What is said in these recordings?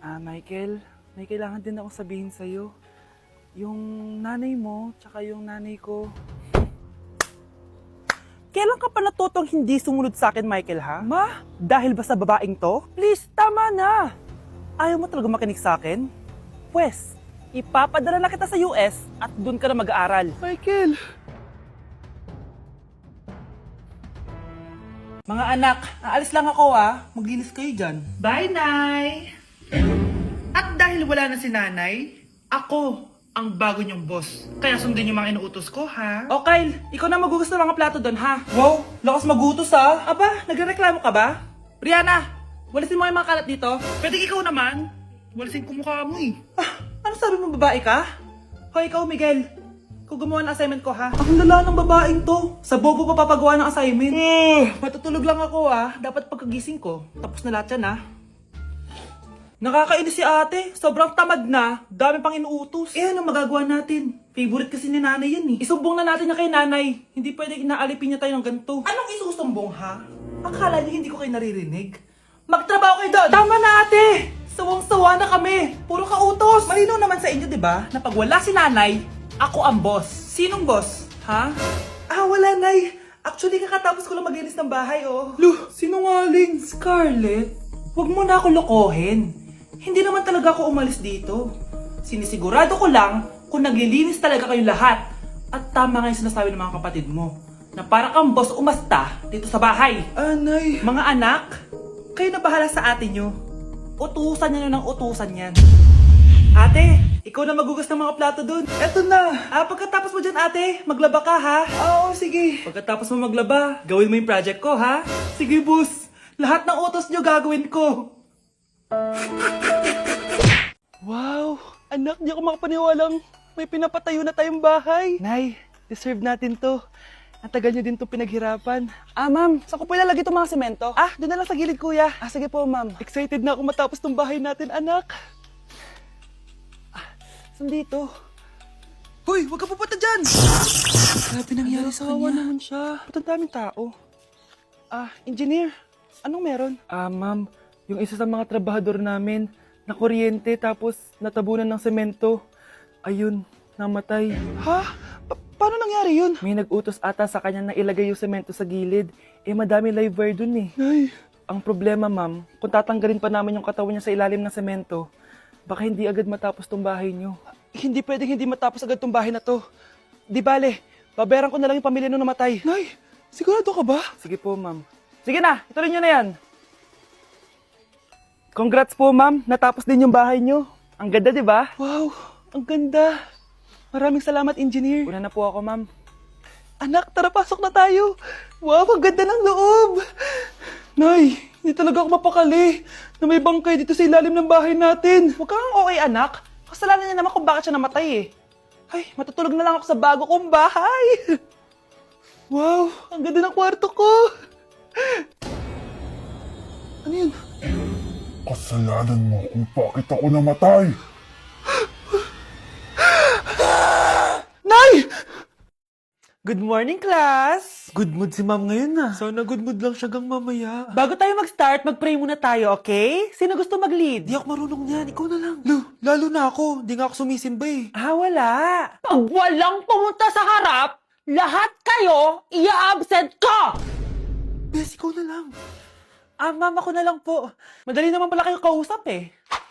Michael, may kailangan din akong sabihin sa'yo. Yung nanay mo, tsaka yung nanay ko. Kailan ka pa natutong hindi sumunod sa akin, Michael, ha? Ma, dahil ba sa babaeng to? Please, tama na! Ayaw mo talaga makinig sa akin? Pwes, ipapadala na kita sa US at doon ka na mag-aaral. Michael! Mga anak, aalis lang ako Maglinis kayo dyan. Bye, Nay! At dahil wala na si Nanay, ako ang bago niyong boss. Kaya sundin yung mga inuutos ko, ha? O Kyle, ikaw na magugas ng mga plato doon, ha? Wow, lakas magutos, ha? Aba, nagrereklamo ka ba? Brianna, walisin mo yung mga kalat dito. Pwede ikaw naman. Walisin ko mukha mo, eh. Ano sabi mo, babae ka? Hoy, ikaw, Miguel. Ikaw gumawa ng assignment ko, ha? Ang lala ng babaeng to. Sa bobo pa papagawa ng assignment. Matutulog lang ako, Dapat pagkagising ko. Tapos na lahat yan, Nakakainis si ate. Sobrang tamad na. Dami pang inuutos. Ano magagawa natin? Favorite kasi ni nanay yan, Isumbong na natin niya kay nanay. Hindi pwede inaalipin niya tayo ng ganito. Anong isusumbong, ha? Akala niyo hindi ko kayo naririnig? Magtrabaho kayo doon! Tama na, ate! Sawang-sawa na kami. Puro kautos. Malinaw naman sa inyo, di ba? Na pag wala si nanay, ako ang boss. Sinong boss? Ha? Wala, nay. Actually, kakatapos ko lang maglinis ng bahay, Lu, sinungaling. Scarlett, huwag mo na ako lokohin. Hindi naman talaga ako umalis dito. Sinisigurado ko lang kung naglilinis talaga kayong lahat. At tama nga yung sinasabi ng mga kapatid mo. Na para kang boss umasta dito sa bahay. Anay. Mga anak, kayo na bahala sa ate nyo. Utusan nyo ng utusan yan. Ate, ikaw na magugas ng mga plato dun. Eto na. Pagkatapos mo dyan, ate, maglaba ka, ha? Oo, sige. Pagkatapos mo maglaba, gawin mo yung project ko, ha? Sige, boss. Lahat ng utos nyo gagawin ko. Wow! Anak, di ako makapaniwalang may pinapatayo na tayong bahay. Nay, deserve natin to. Ang tagal nyo din to pinaghirapan. Ma'am, saan ko po ilalagay itong mga semento? Doon na lang sa gilid, kuya. Sige po, ma'am. Excited na ako matapos tong bahay natin, anak. Saan dito? Hoy, huwag ka pupunta dyan! Grabe nangyari sa kanya. Kawawa naman siya. Ba't ang daming tao? Engineer, anong meron? Ma'am, yung isa sa mga trabahador namin, nakuryente tapos natabunan ng semento. Ayun, namatay. Ha? Paano nangyari yun? May nag-utos ata sa kanya na ilagay yung semento sa gilid. Madami live wire dun Ay. Ang problema, ma'am, kung tatanggalin pa namin yung katawan niya sa ilalim ng semento, baka hindi agad matapos tong bahay niyo. Hindi pwedeng hindi matapos agad tong bahay na to. Di bale, babayaran ko na lang yung pamilya nung namatay. Nay, sigurado ka ba? Sige po, ma'am. Sige na, ituloy niyo na yan. Congrats po, ma'am. Natapos din yung bahay nyo. Ang ganda, di ba? Wow, ang ganda. Maraming salamat, engineer. Una na po ako, ma'am. Anak, tara, pasok na tayo. Wow, ang ganda ng loob. Nay, hindi talaga ako mapakali na may bangkay dito sa ilalim ng bahay natin. Huwag kang okay, anak. Kasalanan niya naman kung bakit siya namatay Ay, matutulog na lang ako sa bago kong bahay. Wow, ang ganda ng kwarto ko. Ano yun? Kasalanan mo kung bakit ako namatay. Nay! Good morning, class! Good mood si ma'am ngayon Sana good mood lang siya gang mamaya. Bago tayo mag-start, mag-pray muna tayo, okay? Sino gusto mag-lead? Di ako marunong niyan, ikaw na lang. Lalo na ako, di nga ako sumisimba wala. Pag walang pumunta sa harap, lahat kayo i-absent ko! Bes, ikaw na lang. Ma'am, ako na lang po. Madali naman pala kayo kausap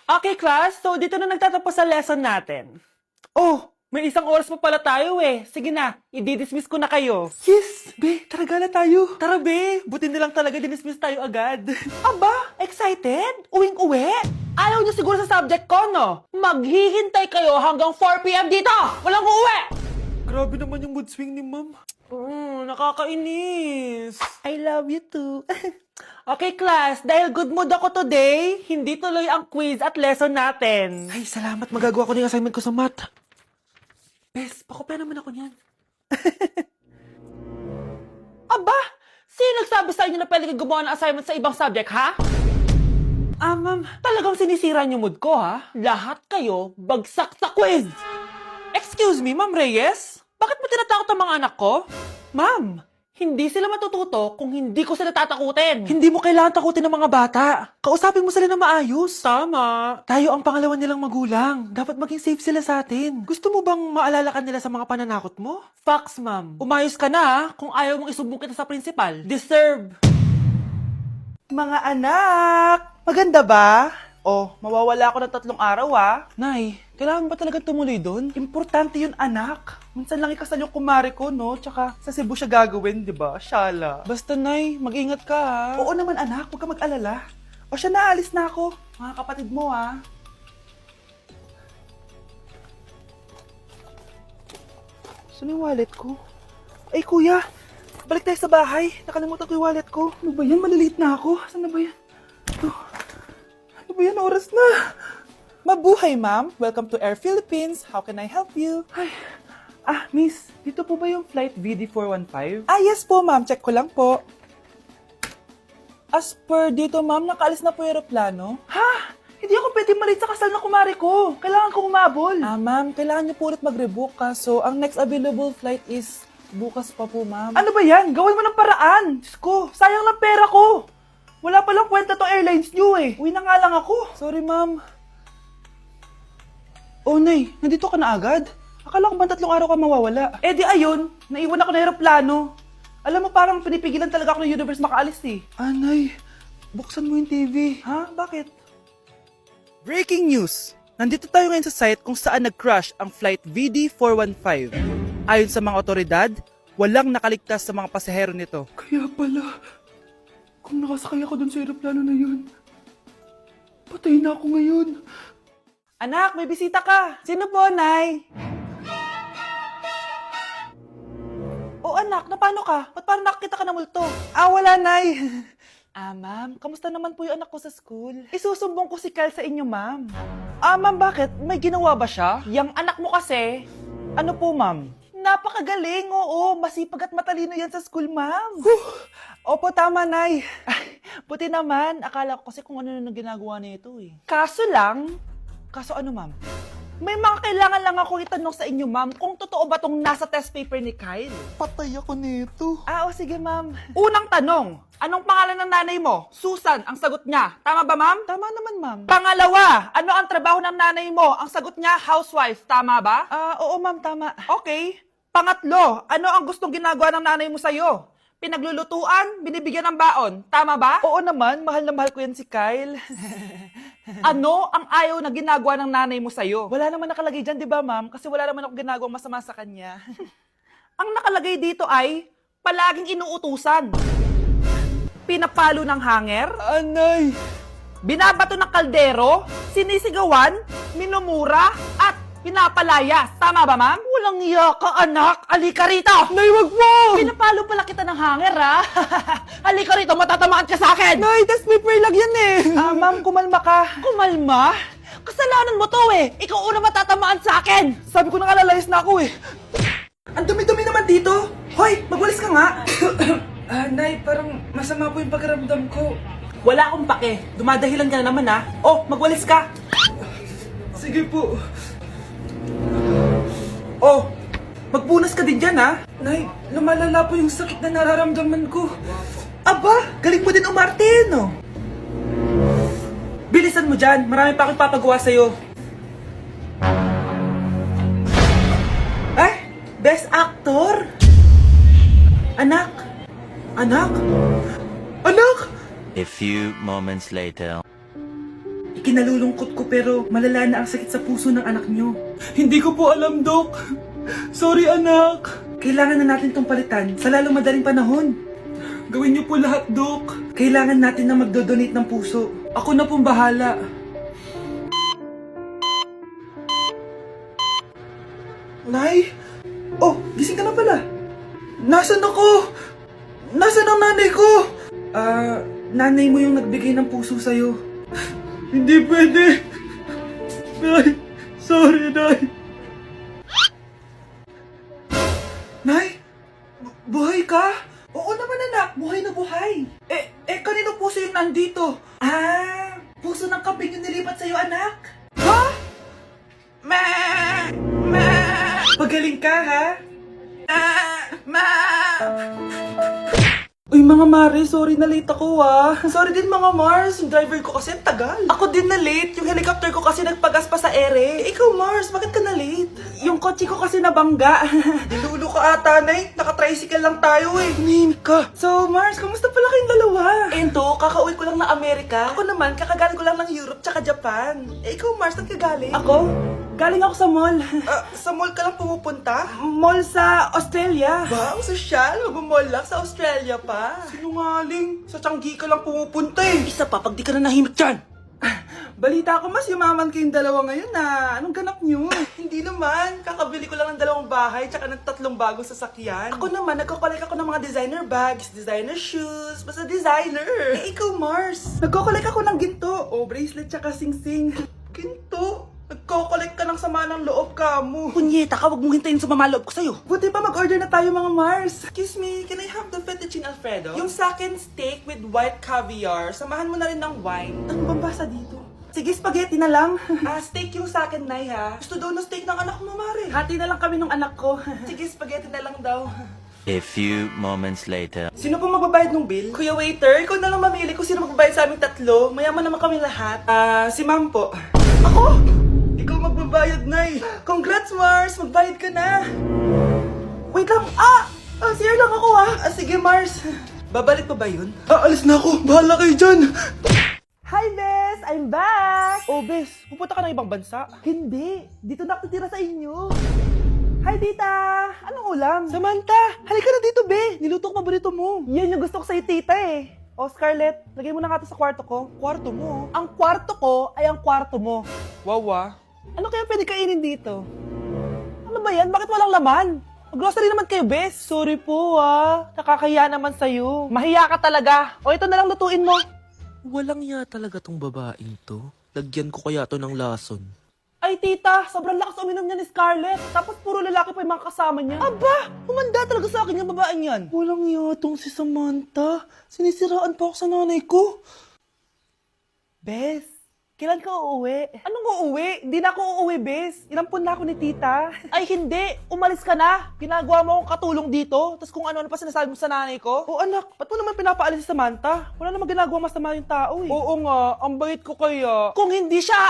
Okay, class. So, dito na nagtatapos sa lesson natin. Oh, may isang oras pa pala tayo Sige na, i-dismiss ko na kayo. Yes! Be, tara gala tayo. Tara, be. Buti na lang talaga dinismiss tayo agad. Aba, excited? Uwing-uwi? Ayaw niyo siguro sa subject ko, no? Maghihintay kayo hanggang 4 p.m. dito! Walang uuwi! Grabe naman yung mood swing ni ma'am. Nakakainis. I love you too. Okay, class. Dahil good mood ako today, hindi tuloy ang quiz at lesson natin. Ay, salamat. Magagawa ko na yung assignment ko sa math. Bes, pakopya naman ako niyan. Aba! Sino nagsabi sa inyo na pwede kayo gumawa ng assignment sa ibang subject, ha? Ma'am. Talagang sinisira niyo mood ko, ha? Lahat kayo bagsak sa quiz! Excuse me, Ma'am Reyes? Bakit mo tinatakot ang mga anak ko? Ma'am, Hindi sila matututo kung hindi ko sila tatakutin. Hindi mo kailangan takutin ng mga bata. Kausapin mo sila na maayos. Tama. Tayo ang pangalawa nilang magulang. Dapat maging safe sila sa atin. Gusto mo bang maalala ka nila sa mga pananakot mo? Facts, ma'am. Umayos ka na ha, kung ayaw mong isumbong kita sa principal. Deserve. Mga anak! Maganda ba? Oh, mawawala ako ng 3 araw Nay, kailangan ba talaga tumuloy doon? Importante yun, anak. Minsan lang ikasal yung kumare ko, no? Tsaka sa Cebu siya gagawin, di ba? Shala. Basta, Nay, mag-ingat ka, ha? Oo naman, anak. Huwag ka mag-alala. O siya na, alis na ako. Mga kapatid mo, ha? Saan yung wallet ko? Ay, kuya! Balik tayo sa bahay. Nakalimutan ko yung wallet ko. Ano ba yan? Maliliit na ako. Saan na ba yan? Ito. Ano ba yan? Oras na. Mabuhay, ma'am. Welcome to Air Philippines. How can I help you? Ay. Miss. Dito po ba yung flight VD415? Yes po, ma'am. Check ko lang po. As per dito, ma'am, nakaalis na po yung aeroplano. Ha? Hindi ako pwede malit sa kasal na kumari ko. Kailangan ko humabol. Ma'am, kailangan niyo po ulit mag-rebook ka. So, ang next available flight is bukas pa po, ma'am. Ano ba yan? Gawin mo ng paraan. Diyos ko, sayang lang pera ko. Wala palang kwenta tong airlines niyo eh. Uwi na nga lang ako. Sorry, ma'am. Oh, Nay, nandito ka na agad? Akala ko ba 3 araw ka mawawala? Eh di ayun, naiwan ako ng aeroplano. Alam mo, parang pinipigilan talaga ako ng universe makaalis eh. Nay, buksan mo yung TV. Ha? Bakit? Breaking news! Nandito tayo ngayon sa site kung saan nag-crash ang flight VD415. Ayon sa mga otoridad, walang nakaligtas sa mga pasahero nito. Kaya pala, kung nakasakay ako dun sa aeroplano na yun, patay na ako ngayon. Anak, may bisita ka. Sino po, Nay? Oh, anak, na paano ka? Ba't parang nakakita ka ng multo? Wala, Nay. Ma'am, kamusta naman po yung anak ko sa school? Isusumbong ko si Kyle sa inyo, ma'am. Ma'am, bakit? May ginawa ba siya? Yang anak mo kasi. Ano po, ma'am? Napakagaling, oo. Masipag at matalino yan sa school, ma'am. Opo, tama, Nay. Buti naman. Akala ko kasi kung ano na ginagawa niya ito eh. Kaso ano, ma'am? May mga kailangan lang ako itanong sa inyo, ma'am, kung totoo ba tong nasa test paper ni Kyle. Patay ako nito. Sige, ma'am. Unang tanong, anong pangalan ng nanay mo? Susan, ang sagot niya. Tama ba, ma'am? Tama naman, ma'am. Pangalawa, ano ang trabaho ng nanay mo? Ang sagot niya, housewife. Tama ba? Oo, ma'am, tama. Okay. Pangatlo, ano ang gustong ginagawa ng nanay mo sa'yo? Pinaglulutuan, binibigyan ng baon. Tama ba? Oo naman, mahal na mahal ko yan si Kyle. Ano ang ayaw na ginagawa ng nanay mo sa'yo? Wala naman nakalagay dyan, di ba, ma'am? Kasi wala naman ako ginagawang masama sa kanya. Ang nakalagay dito ay, palaging inuutusan. Pinapalo ng hanger. Anay! Binabato ng kaldero, sinisigawan, minumura, at pinapalayas. Tama ba, ma'am? Walang iya ka, anak. Halika rito. Nay, wag mo. Pinapalo pala kita ng hanger, ha? Halika rito, matatamaan ka sa akin. Nay, test paper lang yan eh. Ma'am, kumalma ka. Kumalma? Kasalanan mo to eh. Ikaw una matatamaan sa akin. Sabi ko na kalalayas na ako eh. Ang dumi-dumi naman dito. Hoy, magwalis ka nga. Nay, parang masama po yung pagkaramdam ko. Wala akong pake. Dumadahilan ka na naman, ha? Oh, magwalis ka. Sige po. Oh, magpunas ka din dyan, ha? Nay, lumalala po yung sakit na nararamdaman ko. Aba, galing mo din umarte, no? Bilisan mo dyan, marami pa akong papagawa sa'yo. Best actor? Anak? Anak? A few moments later. Ikinalulungkot ko pero malala na ang sakit sa puso ng anak nyo. Hindi ko po alam, Dok. Sorry, anak. Kailangan na natin tong palitan sa lalong madaling panahon. Gawin niyo po lahat, Dok. Kailangan natin na magdodonate ng puso. Ako na pong bahala. Nay? Oh, gising ka na pala. Nasaan ako? Nasaan ang nanay ko? Nanay mo yung nagbigay ng puso sa'yo. Hindi pwede. Nay, sorry, Nay. Nay, buhay ka? Oo naman, anak. Buhay na buhay. Kanino puso yung nandito? Puso ng kambing yung nilipat sa'yo, anak. Ha? Pagaling ka, ha? Mga Mare, sorry na late ako Sorry din mga Mars, yung driver ko kasi ang tagal. Ako din na late, yung helicopter ko kasi nagpagas pa sa ere. Ikaw Mars, bakit ka na late? Yung kotse ko kasi nabangga. Dilulo ka ata, Nay. Naka-tricycle lang tayo eh. Nahimik ka. So Mars, kamusta pala kayong dalawa? Ento, kakauwi ko lang na Amerika. Ako naman, kakagaling ko lang ng Europe tsaka Japan. Ikaw Mars, saan ka galing? Ako? Galing ako sa mall. Sa mall ka lang pumupunta? Mall sa Australia. Ba, ang sosyal. Mag-mall lang sa Australia pa. Sinungaling. Sa Changi ka lang pumupunta eh. Isa pa, pag di ka na nahimik dyan. Balita ko mas yumaman kayong dalawa ngayon na. Anong ganap nyo? Hindi naman. Kakabili ko lang ng 2 bahay tsaka ng 3 bagong sasakyan. Ako naman, nagko-collect ako ng mga designer bags, designer shoes, basta designer. Eh, ikaw Mars. Nagko-collect ako ng ginto. O, bracelet tsaka sing-sing. Ginto? Nagko-collect ka ng sama ng loob ka mo. Kunyeta ka, wag mong hintayin sa mamaloob ko sa'yo. Buti pa mag-order na tayo mga Mars. Excuse me, can I have the fettuccine Alfredo? Yung sa akin steak with white caviar. Samahan mo na rin ng wine. Ano bang basa dito? Sige, spaghetti na lang. Steak yung sa akin, Nay, ha? Gusto daw ng steak ng anak mo, Mare. Hati na lang kami ng anak ko. Sige, spaghetti na lang daw. A few moments later. Sino pong magbabayad ng bill? Kuya waiter, ikaw na lang mamili kung sino magbabayad sa aming 3. Mayaman naman kami lahat. Si ma'am po. Ako? Ikaw magbabayad, Nay. Congrats, Mars. Magbayad ka na. Wait lang. CR lang ako, sige, Mars. Babalik pa ba yun? Alis na ako. Bahala kayo dyan. Hi, Bes! I'm back! Oh, Bes, pupunta ka ng ibang bansa? Hindi. Dito na ako titira sa inyo. Hi, Tita! Anong ulam? Samantha! Halika na dito, Be! Niluto ko paborito mo. Yan yung gusto ko sa'yo, Tita, eh. Oh, Scarlett, lagay mo na nga ito sa kwarto ko. Kwarto mo? Ang kwarto ko ay ang kwarto mo. Wawa. Ano kaya pwede kainin dito? Ano ba yan? Bakit walang laman? Mag-grocery naman kayo, Bes. Sorry po, nakakahiya naman sa'yo. Mahiya ka talaga. O, ito na lang lutuin mo. Walang ya talaga tong babaeng to. Lagyan ko kaya to ng lason. Ay, tita, sobrang lakas uminom niya ni Scarlett. Tapos puro lalaki pa yung mga kasama niya. Aba, humanda talaga sa akin yung babaeng yan. Walang yatong si Samantha. Sinisiraan pa ako sa nanay ko. Bes, kailan ka uuwi? Anong uuwi? Hindi na ako uuwi, Bes. Inampun na ako ni tita. Ay, hindi. Umalis ka na. Ginagawa mo akong katulong dito. Tapos kung ano-ano pa sinasabi mo sa nanay ko. O anak, ba't mo naman pinapaalis si Samantha? Wala namang ginagawa masama yung tao eh. Oo nga, ang bait ko kaya. Kung hindi siya